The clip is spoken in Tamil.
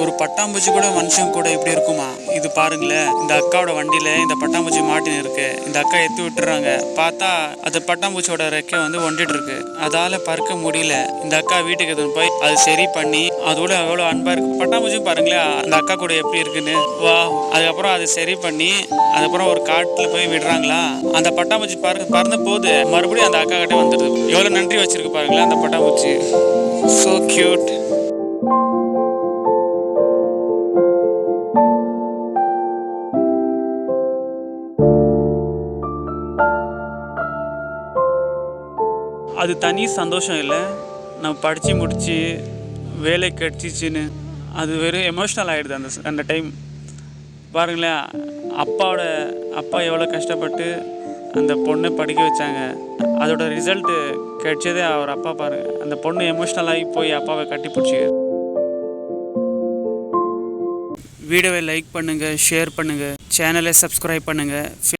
ஒரு பட்டாம்பூச்சி கூட மனுஷன் கூட எப்படி இருக்குமா? இது பாருங்களேன், இந்த அக்காவோட வண்டியில இந்த பட்டாம்பூச்சி மாட்டின்னு இருக்கு. இந்த அக்கா எத்தி விட்டுறாங்க. பார்த்தா அது பட்டாம்பூச்சியோட ரெக்கை வந்து ஒண்டிட்டு இருக்கு. அதால பறக்க முடியல. இந்த அக்கா வீட்டுக்கு எடுத்துன்னு போய் அது சரி பண்ணி அதோட எவ்வளோ அன்பா இருக்கு. பட்டாம்பூச்சியும் பாருங்களேன் அந்த அக்கா கூட எப்படி இருக்குன்னு. வா, அதுக்கப்புறம் அது சரி பண்ணி அதுக்கப்புறம் ஒரு காட்டுல போய் விடுறாங்களா. அந்த பட்டாம்பூச்சி பறந்து போகுது, மறுபடியும் அந்த அக்கா கிட்ட வந்துடுது. எவ்வளோ நன்றி வச்சிருக்கு பாருங்களேன் அந்த பட்டாம்பூச்சி. So cute. அது தனி சந்தோஷம் இல்லை. நான் படித்து முடித்து வேலை கிடச்சிச்சின்னு அது வெறும் எமோஷ்னல் ஆகிடுது அந்த டைம். பாருங்களேன், அப்பா எவ்வளோ கஷ்டப்பட்டு அந்த பொண்ணை படிக்க வச்சாங்க. அதோட ரிசல்ட்டு கிடைச்சதே அவர் அப்பா பாருங்க. அந்த பொண்ணு எமோஷ்னல் ஆகி போய் அப்பாவை கட்டி பிடிச்சி. வீடியோவை லைக் பண்ணுங்கள், ஷேர் பண்ணுங்கள், சேனலை சப்ஸ்கிரைப் பண்ணுங்கள்.